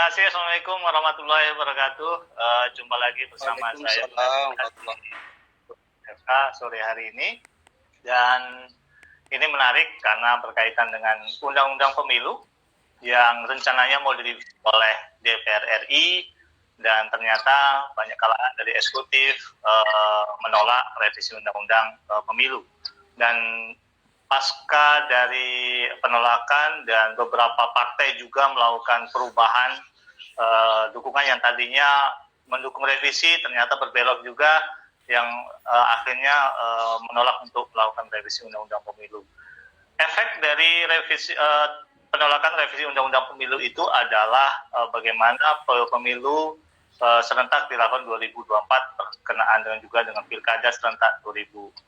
Terima kasih. Assalamualaikum warahmatullahi wabarakatuh. Jumpa lagi bersama saya sore hari ini. Dan ini menarik karena berkaitan dengan Undang-Undang Pemilu yang rencananya mau direvisi oleh DPR RI, dan ternyata banyak kalangan dari eksekutif menolak revisi Undang-Undang Pemilu. Dan pasca dari penolakan dan beberapa partai juga melakukan perubahan dukungan yang tadinya mendukung revisi ternyata berbelok juga yang akhirnya menolak untuk melakukan revisi Undang-Undang Pemilu. Efek dari revisi penolakan revisi Undang-Undang Pemilu itu adalah bagaimana pemilu serentak di tahun 2024 berkenaan dengan juga dengan pilkada serentak 2024.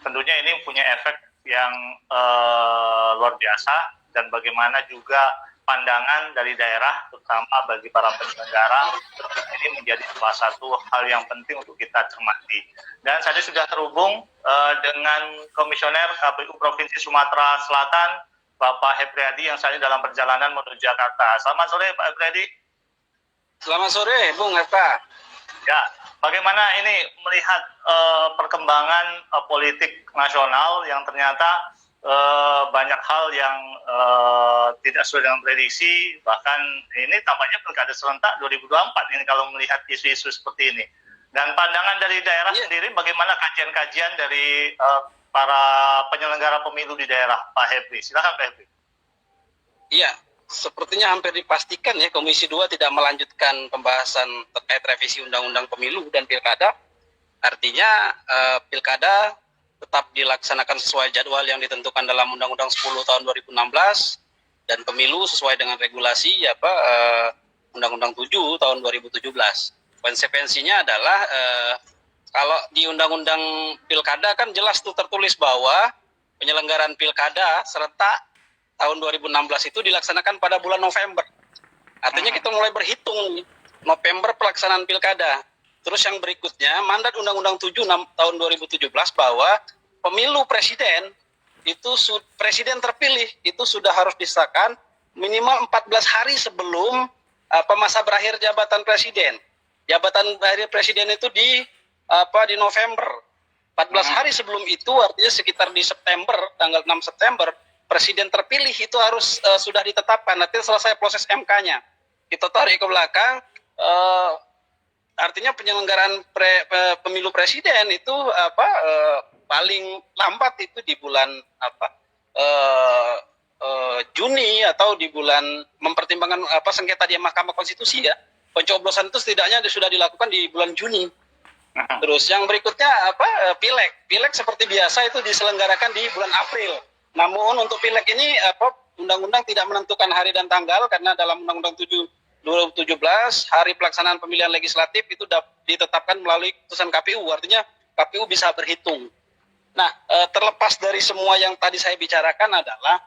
Tentunya ini punya efek yang luar biasa, dan bagaimana juga pandangan dari daerah, terutama bagi para penyelenggara, ini menjadi salah satu hal yang penting untuk kita cermati. Dan saya sudah terhubung dengan Komisioner KPU Provinsi Sumatera Selatan, Bapak Hepriadi, yang saat ini dalam perjalanan menuju Jakarta. Selamat sore, Pak Hepriadi. Selamat sore, Bung Eka. Ya, bagaimana ini melihat perkembangan politik nasional yang ternyata banyak hal yang tidak sesuai dengan prediksi, bahkan ini tampaknya pilkada serentak 2024 ini kalau melihat isu-isu seperti ini. Dan pandangan dari daerah sendiri, bagaimana kajian-kajian dari para penyelenggara pemilu di daerah, Pak Hepri? Silakan Pak Hepri. Iya, sepertinya hampir dipastikan ya Komisi 2 tidak melanjutkan pembahasan terkait revisi Undang-Undang Pemilu dan Pilkada. Artinya Pilkada tetap dilaksanakan sesuai jadwal yang ditentukan dalam Undang-Undang 10 tahun 2016, dan pemilu sesuai dengan regulasi Undang-Undang 7 tahun 2017. Konsekuensinya adalah kalau di Undang-Undang Pilkada kan jelas tuh tertulis bahwa penyelenggaraan Pilkada serentak tahun 2016 itu dilaksanakan pada bulan November. Artinya kita mulai berhitung November pelaksanaan Pilkada. Terus yang berikutnya, mandat Undang-Undang 7 tahun 2017 bahwa pemilu presiden itu presiden terpilih itu sudah harus disahkan minimal 14 hari sebelum masa berakhir jabatan presiden. Jabatan berakhir presiden itu di November. 14 hari sebelum itu, artinya sekitar di September, tanggal 6 September, presiden terpilih itu harus sudah ditetapkan. Nanti selesai proses MK-nya. Kita tarik ke belakang, artinya penyelenggaraan pemilu presiden itu paling lambat itu di bulan Juni, atau di bulan mempertimbangkan sengketa di Mahkamah Konstitusi ya. Pencoblosan itu setidaknya sudah dilakukan di bulan Juni. Terus yang berikutnya Pileg seperti biasa itu diselenggarakan di bulan April. Namun untuk Pileg ini undang-undang tidak menentukan hari dan tanggal, karena dalam Undang-Undang 7 2017 hari pelaksanaan pemilihan legislatif itu ditetapkan melalui putusan KPU, artinya KPU bisa berhitung. Nah, terlepas dari semua yang tadi saya bicarakan adalah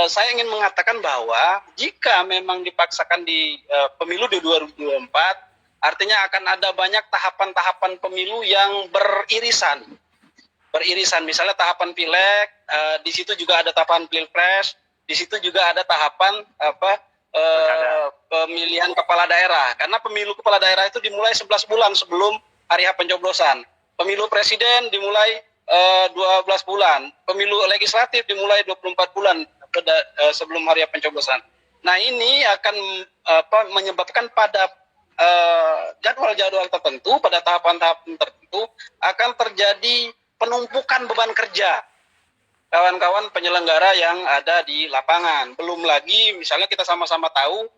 saya ingin mengatakan bahwa jika memang dipaksakan di pemilu di 2024, artinya akan ada banyak tahapan-tahapan pemilu yang beririsan. Misalnya tahapan Pileg, di situ juga ada tahapan Pilpres, di situ juga ada tahapan pemilihan kepala daerah, karena pemilu kepala daerah itu dimulai 11 bulan sebelum hari pencoblosan. Pemilu presiden dimulai 12 bulan, pemilu legislatif dimulai 24 bulan sebelum hari pencoblosan. Nah, ini akan menyebabkan pada jadwal-jadwal tertentu, pada tahapan-tahapan tertentu akan terjadi penumpukan beban kerja kawan-kawan penyelenggara yang ada di lapangan. Belum lagi misalnya kita sama-sama tahu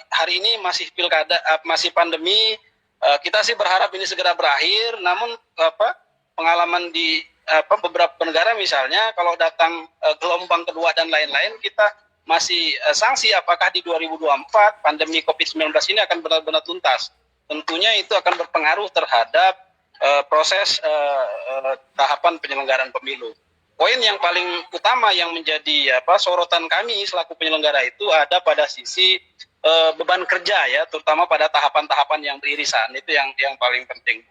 hari ini masih pilkada, masih pandemi. Kita sih berharap ini segera berakhir. Namun pengalaman di beberapa negara misalnya, kalau datang gelombang kedua dan lain-lain, kita masih sanksi apakah di 2024 pandemi COVID-19 ini akan benar-benar tuntas. Tentunya itu akan berpengaruh terhadap proses tahapan penyelenggaraan pemilu. Poin yang paling utama yang menjadi sorotan kami selaku penyelenggara itu ada pada sisi beban kerja ya, terutama pada tahapan-tahapan yang beririsan. Itu yang paling penting.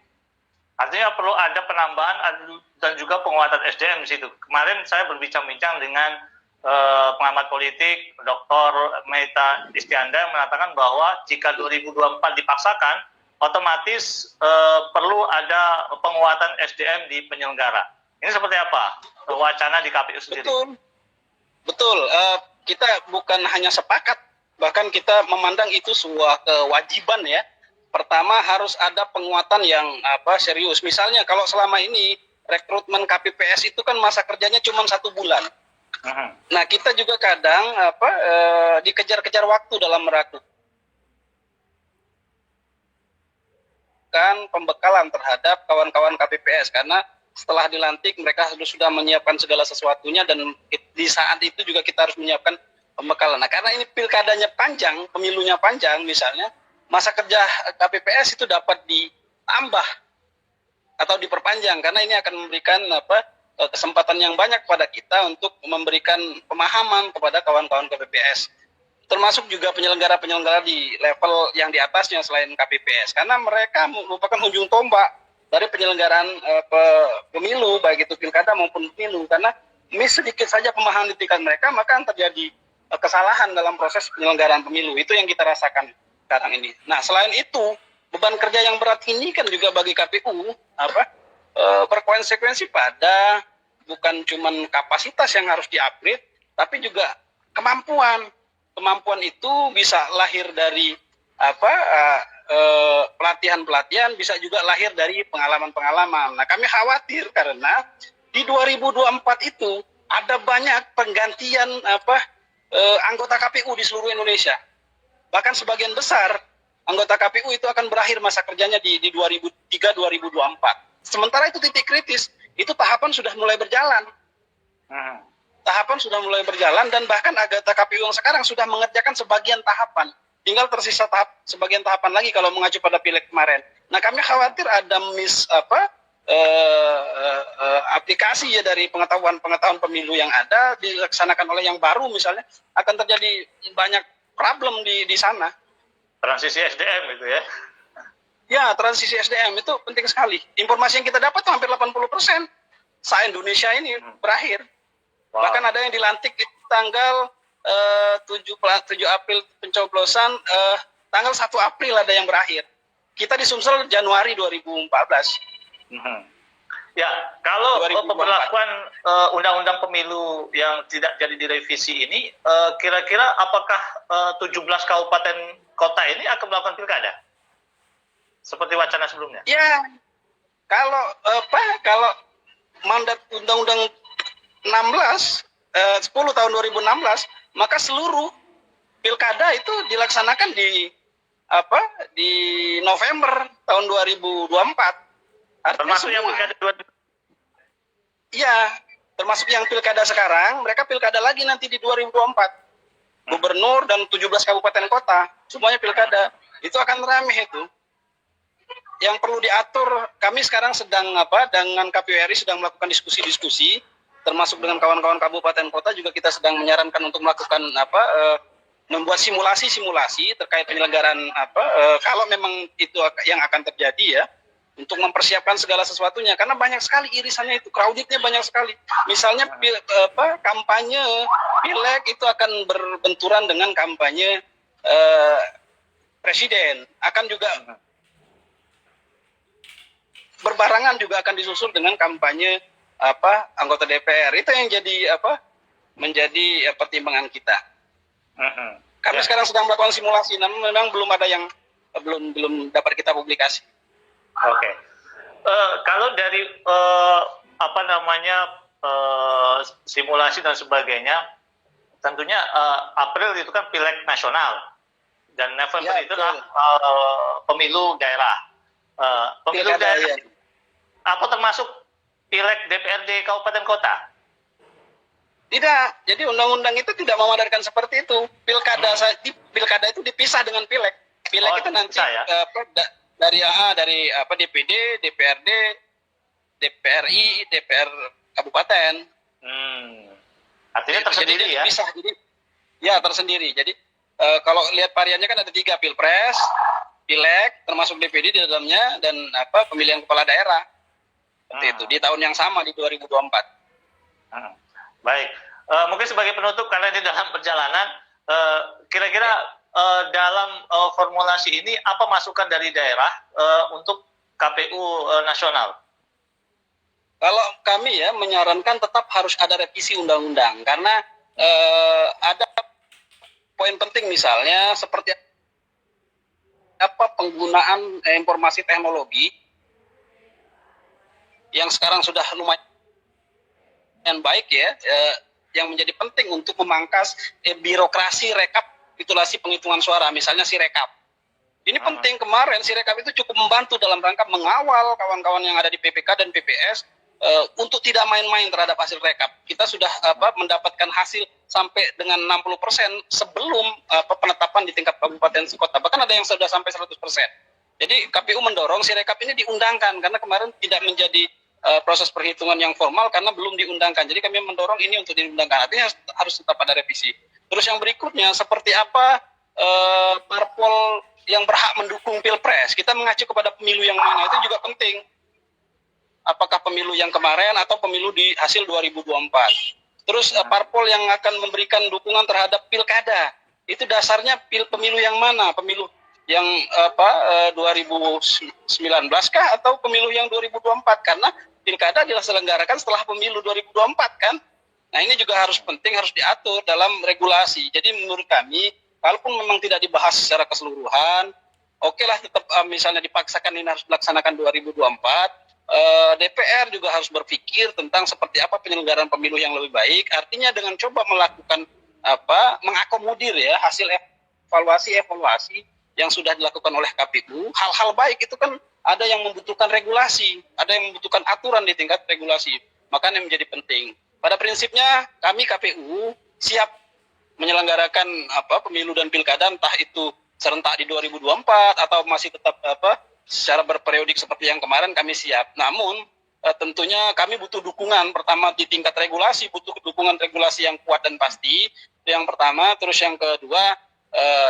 Artinya perlu ada penambahan dan juga penguatan SDM di situ. Kemarin saya berbincang-bincang dengan pengamat politik Dr. Meita Istianda mengatakan bahwa jika 2024 dipaksakan, otomatis perlu ada penguatan SDM di penyelenggara. Ini seperti apa wacana di KPU sendiri? Betul, betul. Kita bukan hanya sepakat, bahkan kita memandang itu sebuah kewajiban ya. Pertama harus ada penguatan yang serius. Misalnya kalau selama ini rekrutmen KPPS itu kan masa kerjanya cuma 1 bulan. Nah kita juga kadang dikejar-kejar waktu dalam merekrut. Kan pembekalan terhadap kawan-kawan KPPS karena setelah dilantik mereka sudah menyiapkan segala sesuatunya dan di saat itu juga kita harus menyiapkan pembekalan. Nah karena ini pilkadanya panjang, pemilunya panjang misalnya, masa kerja KPPS itu dapat ditambah atau diperpanjang karena ini akan memberikan kesempatan yang banyak pada kita untuk memberikan pemahaman kepada kawan-kawan KPPS. Termasuk juga penyelenggara-penyelenggara di level yang di atasnya selain KPPS karena mereka merupakan ujung tombak dari penyelenggaraan pemilu baik itu pilkada maupun pemilu karena sedikit saja pemahaman di tingkat mereka maka akan terjadi kesalahan dalam proses penyelenggaraan pemilu. Itu yang kita rasakan sekarang ini. Nah selain itu beban kerja yang berat ini kan juga bagi KPU berkonsekuensi pada bukan cuma kapasitas yang harus di-upgrade tapi juga kemampuan. Kemampuan itu bisa lahir dari pelatihan-pelatihan, bisa juga lahir dari pengalaman-pengalaman. Nah, kami khawatir karena di 2024 itu ada banyak penggantian anggota KPU di seluruh Indonesia. Bahkan sebagian besar anggota KPU itu akan berakhir masa kerjanya di 2003-2024. Sementara itu titik kritis, itu tahapan sudah mulai berjalan. Tahapan sudah mulai berjalan dan bahkan anggota KPU yang sekarang sudah mengerjakan sebagian tahapan. Tinggal tersisa sebagian tahapan lagi kalau mengacu pada pileg kemarin. Nah kami khawatir ada aplikasi ya dari pengetahuan pemilu yang ada dilaksanakan oleh yang baru misalnya akan terjadi banyak problem di sana. Transisi SDM itu ya? Ya transisi SDM itu penting sekali. Informasi yang kita dapat tuh hampir 80% se-Indonesia ini berakhir. Wow. Bahkan ada yang dilantik di tanggal 7 April pencoblosan, tanggal 1 April ada yang berakhir. Kita di Sumsel Januari 2014. Ya, kalau pemberlakuan undang-undang pemilu yang tidak jadi direvisi ini, kira-kira apakah 17 kabupaten kota ini akan melakukan pilkada? Seperti wacana sebelumnya? Ya, kalau mandat undang-undang 10 tahun 2016 maka seluruh pilkada itu dilaksanakan di November tahun 2024. Termasuk yang pilkada Iya, termasuk yang pilkada sekarang, mereka pilkada lagi nanti di 2024. Gubernur dan 17 kabupaten kota, semuanya pilkada. Itu akan ramai itu. Yang perlu diatur, kami sekarang sedang dengan KPU RI sedang melakukan diskusi-diskusi termasuk dengan kawan-kawan kabupaten kota juga kita sedang menyarankan untuk melakukan membuat simulasi-simulasi terkait penyelenggaraan kalau memang itu yang akan terjadi ya untuk mempersiapkan segala sesuatunya karena banyak sekali irisannya itu crowdednya banyak sekali misalnya kampanye pileg itu akan berbenturan dengan kampanye presiden akan juga berbarangan juga akan disusul dengan kampanye anggota DPR itu yang jadi menjadi pertimbangan kita. Kami sekarang sedang melakukan simulasi, namun memang belum ada yang belum dapat kita publikasi. Oke. Kalau dari simulasi dan sebagainya, tentunya April itu kan pileg nasional dan November itu adalah pemilu daerah. Pemilu daerah apa termasuk pileg DPRD kabupaten kota? Tidak. Jadi undang-undang itu tidak memadarkan seperti itu. Pilkada itu dipisah dengan pileg. Pileg itu nanti ya? dari DPD, DPRD, DPRI, DPR kabupaten. Artinya tersendiri ya? Dipisah. Jadi ya tersendiri. Jadi kalau lihat variannya kan ada 3 pilpres, pileg, termasuk DPD di dalamnya dan pemilihan kepala daerah. Seperti itu di tahun yang sama di 2024. Baik, Mungkin sebagai penutup karena ini dalam perjalanan, kira-kira dalam formulasi ini apa masukan dari daerah untuk KPU nasional? Kalau kami ya menyarankan tetap harus ada revisi undang-undang karena ada poin penting misalnya seperti apa penggunaan informasi teknologi yang sekarang sudah lumayan baik ya, yang menjadi penting untuk memangkas birokrasi rekapitulasi penghitungan suara, misalnya Sirekap. Ini penting, kemarin Sirekap itu cukup membantu dalam rangka mengawal kawan-kawan yang ada di PPK dan PPS untuk tidak main-main terhadap hasil rekap. Kita sudah mendapatkan hasil sampai dengan 60% sebelum penetapan di tingkat kabupaten kota. Bahkan ada yang sudah sampai 100%. Jadi KPU mendorong Sirekap ini diundangkan karena kemarin tidak menjadi proses perhitungan yang formal karena belum diundangkan. Jadi kami mendorong ini untuk diundangkan. Artinya harus tetap ada revisi. Terus yang berikutnya, seperti apa parpol yang berhak mendukung Pilpres. Kita mengacu kepada pemilu yang mana, itu juga penting. Apakah pemilu yang kemarin atau pemilu di hasil 2024. Terus parpol yang akan memberikan dukungan terhadap pilkada, itu dasarnya pemilu yang mana? Pemilu yang 2019 kah atau pemilu yang 2024? Karena pilkada diselenggarakan setelah pemilu 2024 kan? Nah ini juga harus penting, harus diatur dalam regulasi. Jadi menurut kami, walaupun memang tidak dibahas secara keseluruhan, oke lah tetap misalnya dipaksakan ini harus dilaksanakan 2024, DPR juga harus berpikir tentang seperti apa penyelenggaraan pemilu yang lebih baik. Artinya dengan coba melakukan mengakomodir ya hasil evaluasi yang sudah dilakukan oleh KPU, hal-hal baik itu kan ada yang membutuhkan regulasi, ada yang membutuhkan aturan di tingkat regulasi. Makanya menjadi penting. Pada prinsipnya kami KPU siap menyelenggarakan pemilu dan pilkada, entah itu serentak di 2024 atau masih tetap secara berperiodik seperti yang kemarin, kami siap. Namun tentunya kami butuh dukungan. Pertama di tingkat regulasi, butuh dukungan regulasi yang kuat dan pasti. Itu yang pertama. Terus yang kedua,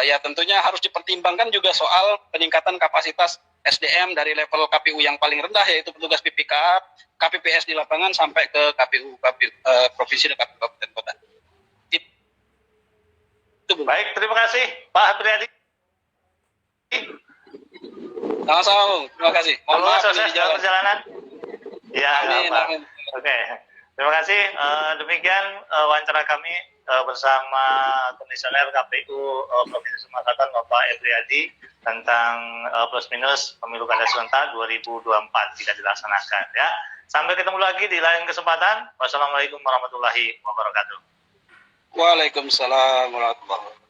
ya tentunya harus dipertimbangkan juga soal peningkatan kapasitas SDM dari level KPU yang paling rendah, yaitu petugas PPK, KPPS di lapangan sampai ke KPU provinsi dan KPU kabupaten kota. Baik, terima kasih Pak Hapriadi. Sama-sama, terima kasih. Mohon maaf sukses dalam perjalanan. Ya, amin. Oke. Terima kasih. Demikian wawancara kami bersama Komisioner KPU Provinsi Sumatera Selatan Bapak Ebriadi tentang plus minus pemilu kada serentak 2024 tidak dilaksanakan. Ya. Sampai ketemu lagi di lain kesempatan. Wassalamualaikum warahmatullahi wabarakatuh. Waalaikumsalam warahmatullahi wabarakatuh.